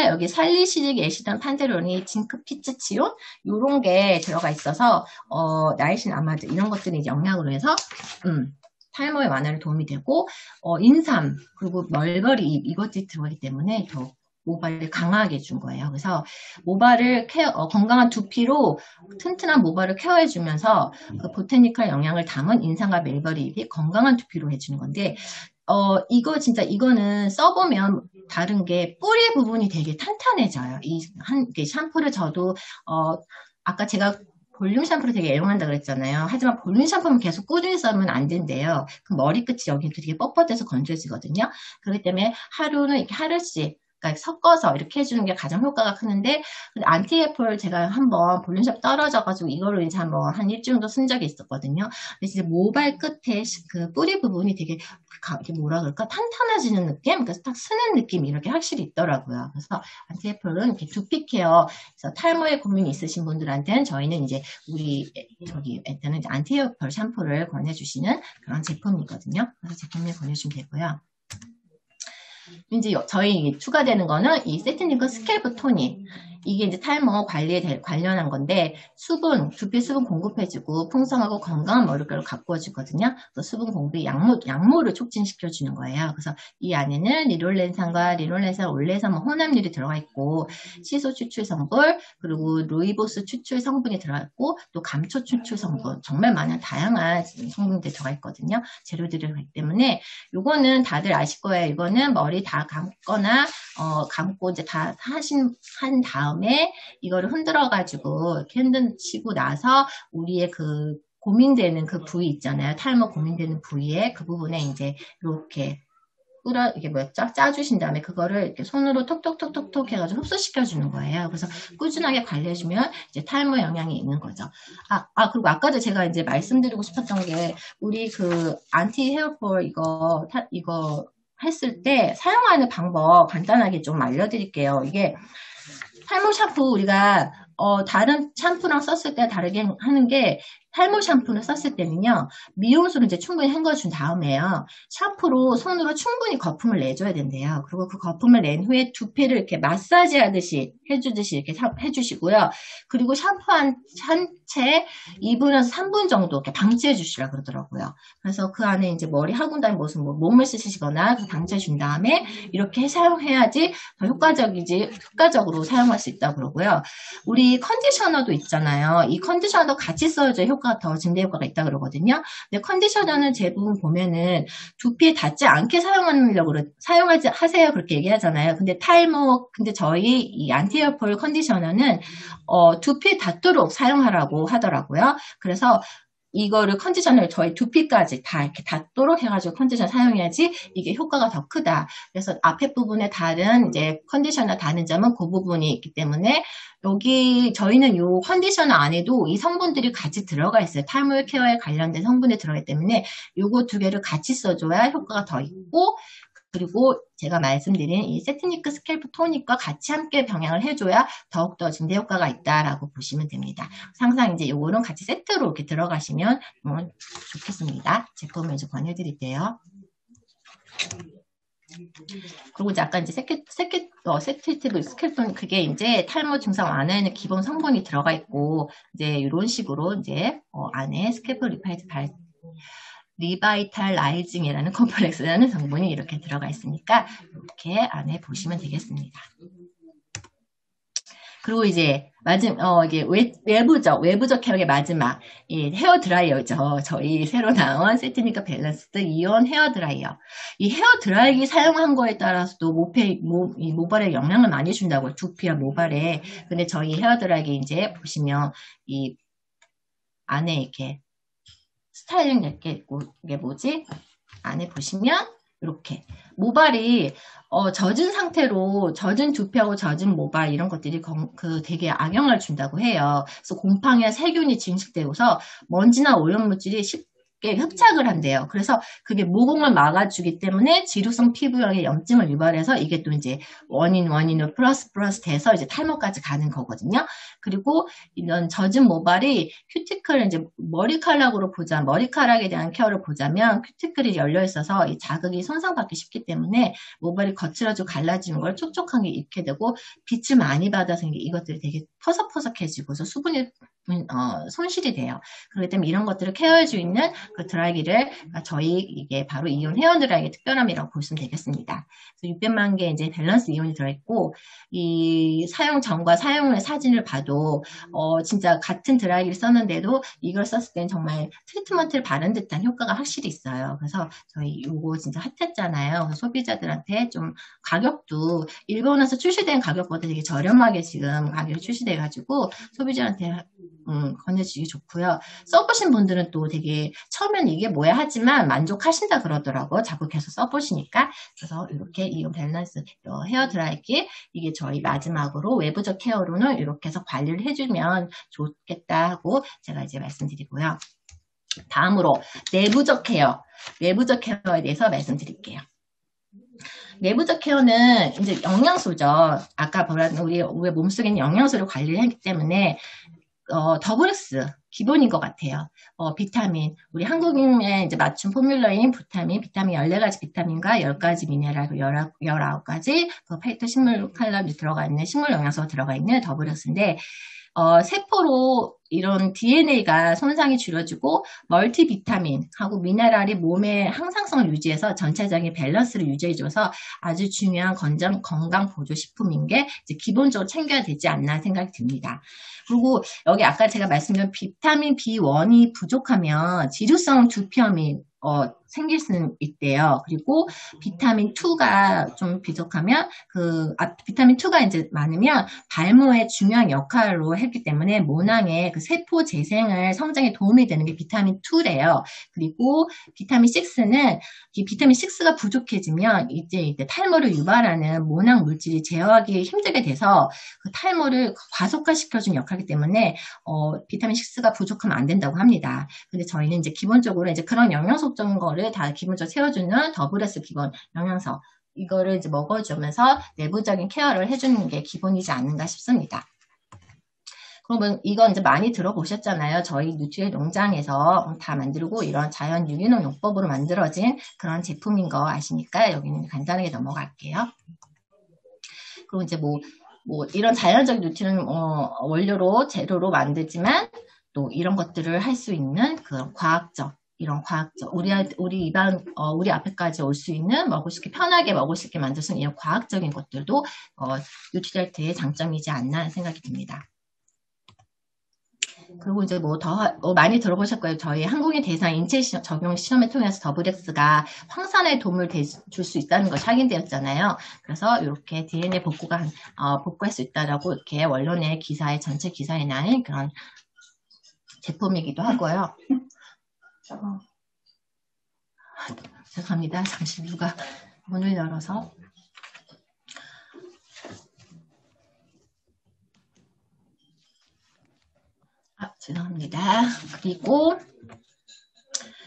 여기 살리시릭 애시단 판테론이 징크 피츠치온 요런 게 들어가 있어서 나이신 아마드 이런 것들이 영향으로 해서 탈모의 완화에 도움이 되고, 인삼 그리고 멀버리 이것들이 들어가기 때문에 더 모발을 강하게 해준 거예요. 그래서 모발을 건강한 두피로 튼튼한 모발을 케어해주면서 그 보테니컬 영양을 담은 인삼과 멀버리 잎이 건강한 두피로 해주는 건데, 이거는 써보면 다른 게 뿌리 부분이 되게 탄탄해져요. 샴푸를 저도, 아까 제가 볼륨 샴푸를 되게 애용한다 그랬잖아요. 하지만 볼륨 샴푸는 계속 꾸준히 쓰면 안 된대요. 그 머리끝이 여기 되게 뻣뻣해서 건조해지거든요. 그렇기 때문에 하루는 이렇게 하루씩, 그러니까 섞어서 이렇게 해주는 게 가장 효과가 크는데, 안티에폴 제가 한번 볼륨샵 떨어져가지고 이걸로 이제 한번 한 일주일 정도 쓴 적이 있었거든요. 근데 진짜 모발 끝에 그 뿌리 부분이 되게 뭐라 그럴까, 탄탄해지는 느낌? 그래서 딱 쓰는 느낌이 이렇게 확실히 있더라고요. 그래서 안티에폴은 이렇게 두피 케어, 그래서 탈모에 고민이 있으신 분들한테는 저희는 이제 일단은 이제 안티에폴 샴푸를 권해주시는 그런 제품이거든요. 그래서 제품을 권해주시면 되고요. 이제 저희 추가되는 거는 이 세트닝크 스캘프 토닉. 이게 이제 탈모 관리에 관련한 건데, 두피 수분 공급해주고 풍성하고 건강한 머릿결을 가꾸어주거든요. 또 수분 공급이 양모를 촉진시켜주는 거예요. 그래서 이 안에는 리놀렌산과 리놀렌산 올레산 혼합률이 들어가 있고, 시소 추출 성분, 그리고 루이보스 추출 성분이 들어가 있고, 또 감초 추출 성분, 정말 많은 다양한 성분들이 들어가 있거든요. 재료들이 들어가기 때문에 요거는 다들 아실 거예요. 이거는 머리 다 감거나 감고 이제 다 한 다음에 이거를 흔들어가지고 이렇게 흔드시고 나서 우리의 그 고민되는 그 부위 있잖아요. 탈모 고민되는 부위에 그 부분에 이제 이렇게 이게 짜주신 다음에 그거를 이렇게 손으로 톡톡톡톡톡 해가지고 흡수시켜주는 거예요. 그래서 꾸준하게 관리해주면 이제 탈모 영향이 있는 거죠. 그리고 아까도 제가 이제 말씀드리고 싶었던 게, 우리 그 안티 헤어폴 이거 했을 때 사용하는 방법 간단하게 좀 알려드릴게요. 이게 탈모 샴푸 우리가 다른 샴푸랑 썼을 때 다르게 하는 게, 탈모 샴푸를 썼을 때는요, 미용수를 이제 충분히 헹궈준 다음에요, 샴푸로 손으로 충분히 거품을 내줘야 된대요. 그리고 그 거품을 낸 후에 두피를 이렇게 마사지 하듯이 해주듯이 이렇게 해주시고요. 그리고 샴푸 한 채 2분에서 3분 정도 이렇게 방치해 주시라 그러더라고요. 그래서 그 안에 이제 머리 하고 다니는 무슨 몸을 쓰시거나 방치해 준 다음에 이렇게 사용해야지 더 효과적으로 사용할 수 있다고 그러고요. 우리 컨디셔너도 있잖아요. 이 컨디셔너도 같이 써야죠 효과가 효과가 더 증대 효과가 있다 그러거든요. 근데 컨디셔너는 대부분 보면은 두피에 닿지 않게 사용하지 하세요 그렇게 얘기하잖아요. 근데 근데 저희 이 안티헤어폴 컨디셔너는 두피에 닿도록 사용하라고 하더라고요. 그래서 이거를 컨디셔너를 저희 두피까지 다 이렇게 닿도록 해가지고 컨디셔너 사용해야지 이게 효과가 더 크다. 그래서 앞에 부분에 다른 이제 컨디셔너 다른 점은 그 부분이 있기 때문에 여기 저희는 요 컨디셔너 안에도 이 성분들이 같이 들어가 있어요. 탈모 케어에 관련된 성분이 들어가기 때문에 요거 두 개를 같이 써줘야 효과가 더 있고 그리고 제가 말씀드린 이 세트니크 스캘프 토닉과 같이 함께 병행을 해줘야 더욱더 증대 효과가 있다라고 보시면 됩니다. 항상 이제 요거는 같이 세트로 이렇게 들어가시면 좋겠습니다. 제품을 이제 권해드릴게요. 그리고 이제 아까 이제 세티티브 스켈톤 그게 이제 탈모 증상 완화에는 기본 성분이 들어가 있고 이제 이런 식으로 이제 안에 스캘프 리바이탈라이징이라는 콤플렉스라는 성분이 이렇게 들어가 있으니까 이렇게 안에 보시면 되겠습니다. 그리고 이제 이게 외부적 케어의 마지막 이 헤어 드라이어죠. 저희 새로 나온 세트니까 밸런스드 이온 헤어 드라이어. 이 헤어 드라이기 사용한 거에 따라서도 이 모발에 영향을 많이 준다고요. 두피와 모발에. 근데 저희 헤어 드라이기 이제 보시면 이 안에 이렇게 스타일링 낼게 있고 이게 뭐지? 안에 보시면 이렇게 모발이 젖은 상태로 젖은 두피하고 젖은 모발 이런 것들이 되게 악영향을 준다고 해요. 그래서 곰팡이와 세균이 증식되고서 먼지나 오염물질이 쉽게 흡착을 한대요. 그래서 그게 모공을 막아주기 때문에 지루성 피부형의 염증을 유발해서 이게 또 이제 원인으로 플러스 돼서 이제 탈모까지 가는 거거든요. 그리고 이런 젖은 모발이 큐티클을 이제 머리카락에 대한 케어를 보자면 큐티클이 열려 있어서 이 자극이 손상받기 쉽기 때문에 모발이 거칠어지고 갈라지는 걸 촉촉하게 입게 되고 빛을 많이 받아서 이것들이 되게 퍼석퍼석해지고서 수분이 손실이 돼요. 그렇기 때문에 이런 것들을 케어해 줄 수 있는 그 드라이기를 저희 이게 바로 이온 헤어 드라이기 특별함이라고 보시면 되겠습니다. 그래서 600만 개 이제 밸런스 이온이 들어있고 이 사용 전과 사용 후의 사진을 봐도 진짜 같은 드라이기를 썼는데도 이걸 썼을 때는 정말 트리트먼트를 바른 듯한 효과가 확실히 있어요. 그래서 저희 요거 진짜 핫했잖아요. 그래서 소비자들한테 좀 가격도 일본에서 출시된 가격보다 되게 저렴하게 지금 가격이 출시돼가지고 소비자한테 권해주기 좋고요. 써보신 분들은 또 되게 처음엔 이게 뭐야 하지만 만족하신다 그러더라고요. 자꾸 계속 써보시니까. 그래서 이렇게 이온 밸런스 헤어 드라이기 이게 저희 마지막으로 외부적 케어로는 이렇게 해서 관리를 해주면 좋겠다 하고 제가 이제 말씀드리고요. 다음으로 내부적 케어에 대해서 말씀드릴게요. 내부적 케어는 이제 영양소죠. 아까 보라는 우리 몸속에 있는 영양소를 관리를 하기 때문에 더블스 기본인 것 같아요. 비타민, 우리 한국인의 이제 맞춤 포뮬러인 비타민 14가지 비타민과 10가지 미네랄, 19가지 페이토 식물 칼럼이 들어가 있는 식물 영양소가 들어가 있는 더블스인데 세포로 이런 DNA가 손상이 줄여지고 멀티비타민하고 미네랄이 몸의 항상성을 유지해서 전체적인 밸런스를 유지해줘서 아주 중요한 건강 보조식품인 게 이제 기본적으로 챙겨야 되지 않나 생각이 듭니다. 그리고 여기 아까 제가 말씀드린 비타민 B1이 부족하면 지루성 두피염이 생길 수 있대요. 그리고 비타민 2가 좀 부족하면 비타민 2가 이제 많으면 발모의 중요한 역할로 했기 때문에 모낭의 그 세포 재생을 성장에 도움이 되는 게 비타민 2래요. 그리고 비타민 6는 이 비타민 6가 부족해지면 이제 탈모를 유발하는 모낭 물질이 제어하기 힘들게 돼서 그 탈모를 과속화시켜주는 역할이기 때문에 비타민 6가 부족하면 안 된다고 합니다. 근데 저희는 이제 기본적으로 이제 그런 영양소적인 거를 다 기본적으로 채워주는 더블S 기본 영양소 이거를 이제 먹어주면서 내부적인 케어를 해주는 게 기본이지 않는가 싶습니다. 그러면 이건 이제 많이 들어보셨잖아요. 저희 뉴트리 농장에서 다 만들고 이런 자연 유기농 용법으로 만들어진 그런 제품인 거 아시니까 여기는 간단하게 넘어갈게요. 그리고 이제 뭐 이런 자연적 뉴트리는 재료로 만들지만 또 이런 것들을 할 수 있는 그런 이런 과학적, 우리 앞에까지 올 수 있는 편하게 먹을 수 있게 만들 수 있는 이런 과학적인 것들도 뉴트리얼트의 장점이지 않나 생각이 듭니다. 그리고 이제 뭐 더 많이 들어보실 거예요. 저희 한국인 대상 인체 적용 시험을 통해서 더블엑스가 황산에 도움을 줄 수 있다는 것이 확인되었잖아요. 그래서 이렇게 DNA 복구할 수 있다라고 이렇게 원론의 기사에 전체 기사에 나는 그런 제품이기도 하고요. 죄송합니다. 잠시 누가 문을 열어서. 죄송합니다. 그리고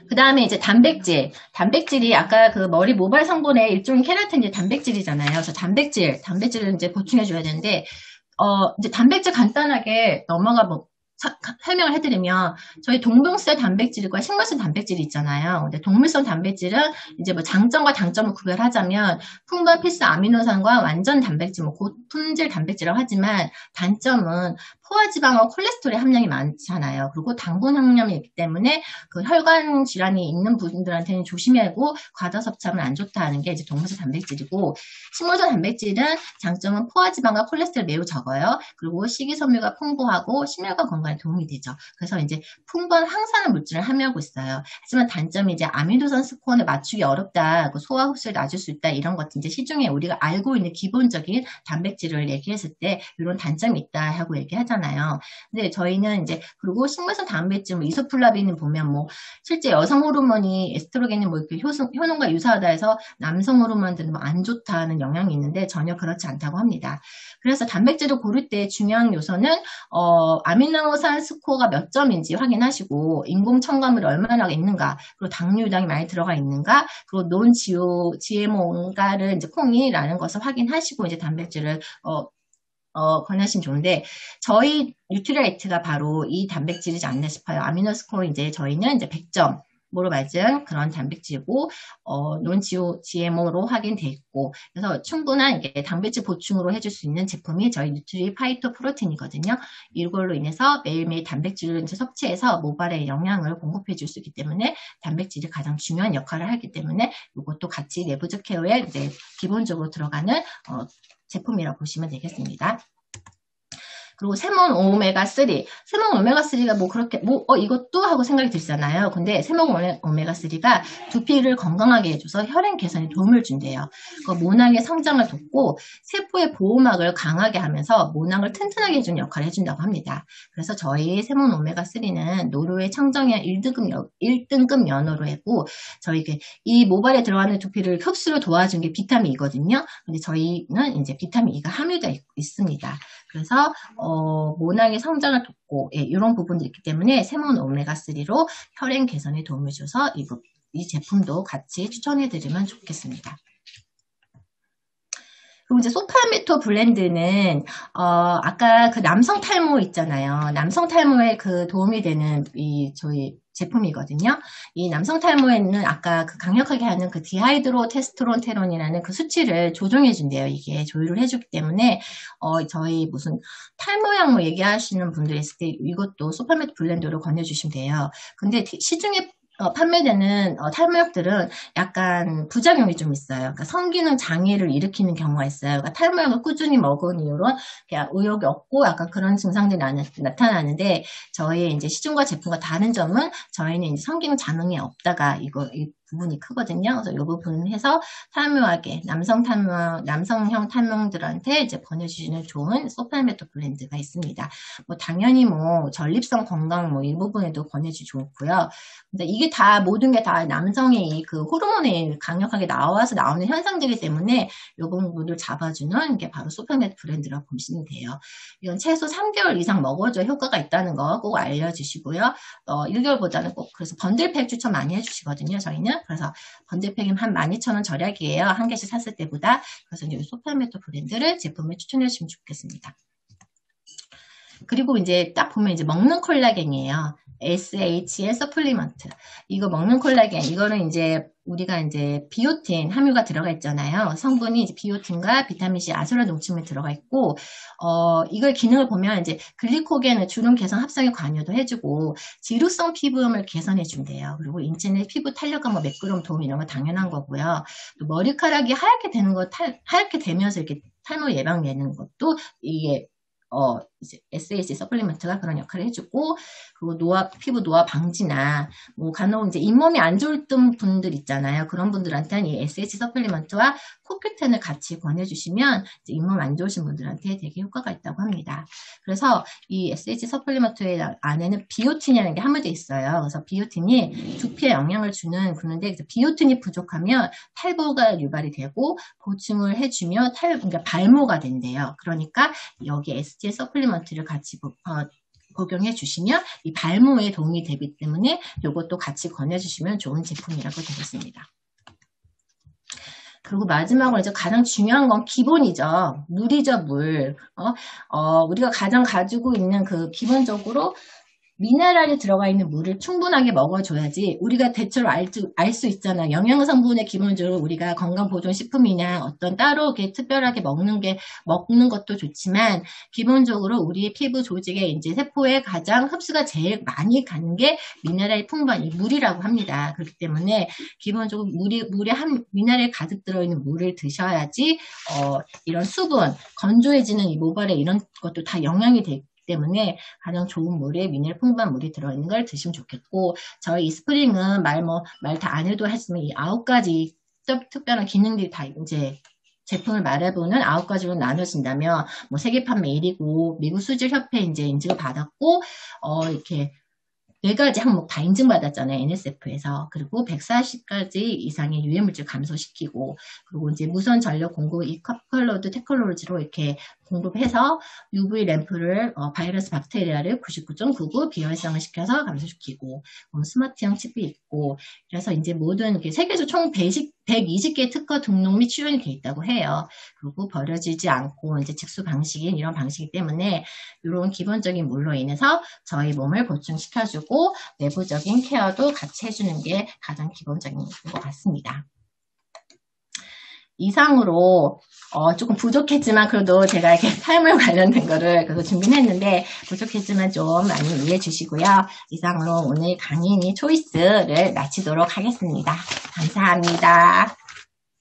그 다음에 이제 단백질이 아까 그 머리 모발 성분의 일종의 케라틴이 단백질이잖아요. 그래서 단백질을 이제 보충해줘야 되는데, 이제 단백질 간단하게 설명을 해드리면, 저희 동물성 단백질과 식물성 단백질이 있잖아요. 근데 동물성 단백질은 이제 뭐 장점과 단점을 구별하자면, 풍부한 필수 아미노산과 완전 단백질, 뭐 고품질 단백질이라고 하지만, 단점은 포화지방과 콜레스테롤의 함량이 많잖아요. 그리고 당분 함량이 있기 때문에 그 혈관 질환이 있는 분들한테는 조심하고 과다 섭취하면 안 좋다는 게 이제 동물성 단백질이고, 식물성 단백질은 장점은 포화지방과 콜레스테롤 매우 적어요. 그리고 식이섬유가 풍부하고 심혈관 건강에 도움이 되죠. 그래서 이제 풍부한 항산화 물질을 함유하고 있어요. 하지만 단점이 이제 아미노산 스코어를 맞추기 어렵다, 그 소화 흡수를 낮출 수 있다, 이런 것들 이제 시중에 우리가 알고 있는 기본적인 단백질을 얘기했을 때 이런 단점이 있다 하고 얘기하잖아요. 근데 저희는 이제 그리고 식물성 단백질, 뭐 이소플라빈을 보면 뭐 실제 여성 호르몬이 에스트로겐이 뭐 이렇게 효능과 유사하다 해서 남성 호르몬들은 뭐 안 좋다는 영향이 있는데 전혀 그렇지 않다고 합니다. 그래서 단백질을 고를 때 중요한 요소는 아미노산 스코어가 몇 점인지 확인하시고 인공 첨가물이 얼마나 있는가, 그리고 당류 유당이 많이 들어가 있는가, 그리고 논 GMO인가를 이제 콩이라는 것을 확인하시고 이제 단백질을 권하시면 좋은데, 저희 뉴트리라이트가 바로 이 단백질이지 않나 싶어요. 아미노 스코어 이제 저희는 이제 100점. 모로 맞은 그런 단백질이고, 논 GMO로 확인돼 있고, 그래서 충분한 이게 단백질 보충으로 해줄 수 있는 제품이 저희 뉴트리 파이토 프로틴이거든요. 이걸로 인해서 매일매일 단백질을 이제 섭취해서 모발에 영양을 공급해 줄 수 있기 때문에 단백질이 가장 중요한 역할을 하기 때문에 이것도 같이 내부적 케어에 이제 기본적으로 들어가는 제품이라고 보시면 되겠습니다. 그리고 세몬 오메가3. 세몬 오메가3가 뭐 그렇게, 이것도 하고 생각이 들잖아요. 근데 세몬 오메가3가 두피를 건강하게 해줘서 혈행 개선에 도움을 준대요. 그 모낭의 성장을 돕고 세포의 보호막을 강하게 하면서 모낭을 튼튼하게 해주는 역할을 해준다고 합니다. 그래서 저희 세몬 오메가3는 노르웨이 청정년 1등급 연어로 했고, 저희 이 모발에 들어가는 두피를 흡수를 도와준 게 비타민 E거든요. 근데 저희는 이제 비타민 E가 함유되어 있습니다. 그래서 모낭의 성장을 돕고 이런 부분들이 있기 때문에 세몬 오메가3로 혈행 개선에 도움을 줘서 이 제품도 같이 추천해드리면 좋겠습니다. 그리고 이제 소팔메토 블렌드는 아까 그 남성 탈모 있잖아요. 남성 탈모에 그 도움이 되는 저희 제품이거든요. 이 남성 탈모에는 아까 그 강력하게 하는 그 디하이드로 테스토스테론이라는 그 수치를 조정해 준대요. 이게 조율을 해주기 때문에 저희 무슨 탈모 약물 얘기하시는 분들 있을 때 이것도 소팔메토 블렌드로 권해주시면 돼요. 근데 시중에 판매되는 탈모약들은 약간 부작용이 좀 있어요. 그러니까 성기능 장애를 일으키는 경우가 있어요. 그러니까 탈모약을 꾸준히 먹은 이후로 의욕이 없고 약간 그런 증상들이 나타나는데, 저희 이제 시중과 제품과 다른 점은 저희는 이제 성기능 장애 없다가 이 부분이 크거든요. 그래서 이 부분 해서 탈모하게 남성형 탈모들한테 이제 권해주시는 좋은 소팔메토 블렌드가 있습니다. 뭐 당연히 뭐 전립선 건강 뭐 이 부분에도 권해주기 좋고요. 근데 이게 다 모든 게 다 남성의 그 호르몬이 강력하게 나와서 나오는 현상들이기 때문에 이 부분을 잡아주는 게 바로 소팔메토 블렌드라고 보시면 돼요. 이건 최소 3개월 이상 먹어줘야 효과가 있다는 거 꼭 알려주시고요. 1개월보다는 꼭 그래서 번들팩 추천 많이 해주시거든요. 저희는. 그래서 번들팩이 한 12,000원 절약이에요. 한 개씩 샀을 때보다. 그래서 이 소팔메토 블렌드를 제품을 추천해 주시면 좋겠습니다. 그리고 이제 딱 보면 이제 먹는 콜라겐이에요. SH의 서플리먼트. 이거 먹는 콜라겐, 이거는 이제 우리가 이제 비오틴 함유가 들어가 있잖아요. 성분이 이제 비오틴과 비타민C 아수라 농침에 들어가 있고, 이걸 기능을 보면 이제 글리코겐을 주름 개선 합성에 관여도 해주고, 지루성 피부염을 개선해 준대요. 그리고 인체 내 피부 탄력과 뭐 매끄러움 도움 이런 거 당연한 거고요. 또 머리카락이 하얗게 되는 거, 하얗게 되면서 이렇게 탈모 예방되는 것도 이게 이제 SAC 서플리먼트가 그런 역할을 해주고, 그리고 피부 노화 방지나, 뭐, 간혹 이제 잇몸이 안 좋을 분들 있잖아요. 그런 분들한테는 이 SH 서플리먼트와 코큐텐을 같이 권해주시면, 이제 잇몸 안 좋으신 분들한테 되게 효과가 있다고 합니다. 그래서 이 SH 서플리먼트 안에는 비오틴이라는 게 함유되어 있어요. 그래서 비오틴이 두피에 영향을 주는, 그런데 비오틴이 부족하면 탈모가 유발이 되고, 보충을 해주며 그러니까 발모가 된대요. 그러니까 여기 SH 서플리먼트를 같이 복용해 주시면 이 발모에 도움이 되기 때문에 이것도 같이 권해주시면 좋은 제품이라고 되겠습니다. 그리고 마지막으로 이제 가장 중요한 건 기본이죠. 물이죠, 물. 우리가 가장 가지고 있는 그 기본적으로 미네랄이 들어가 있는 물을 충분하게 먹어줘야지 우리가 대체로 알 수 있잖아. 영양성분의 기본적으로 우리가 건강보존식품이나 어떤 따로 이렇게 특별하게 먹는 것도 좋지만 기본적으로 우리의 피부 조직에 이제 세포에 가장 흡수가 제일 많이 가는 게 미네랄이 풍부한 이 물이라고 합니다. 그렇기 때문에 기본적으로 미네랄이 가득 들어있는 물을 드셔야지 이런 수분, 건조해지는 이 모발에 이런 것도 다 영향이 되고 때문에 가장 좋은 물에 미네랄 풍부한 물이 들어있는 걸 드시면 좋겠고, 저희 이 스프링은 말 다 안 해도 했으면 이 9가지 특별한 기능들이 다 이제 제품을 말해보는 9가지로 나눠진다면, 뭐 세계 판매 1위고, 미국 수질협회 이제 인증을 받았고, 이렇게 4가지 항목 다 인증받았잖아요. NSF에서. 그리고 140가지 이상의 유해물질 감소시키고, 그리고 이제 무선 전력 공급, 이 컬러드 테크놀로지로 이렇게 공급해서 UV 램프를, 바이러스 박테리아를 99.99 비활성을 시켜서 감소시키고, 스마트형 칩이 있고, 그래서 이제 모든, 세계에서 총 120개의 특허 등록 및 출원이 돼 있다고 해요. 그리고 버려지지 않고, 이제 직수 방식인 이런 방식이기 때문에, 이런 기본적인 물로 인해서 저희 몸을 보충시켜주고, 내부적인 케어도 같이 해주는 게 가장 기본적인 것 같습니다. 이상으로 조금 부족했지만 그래도 제가 이렇게 탈모에 관련된 거를 그래서 준비를 했는데 부족했지만 좀 많이 이해해 주시고요. 이상으로 오늘 강의니 초이스를 마치도록 하겠습니다. 감사합니다.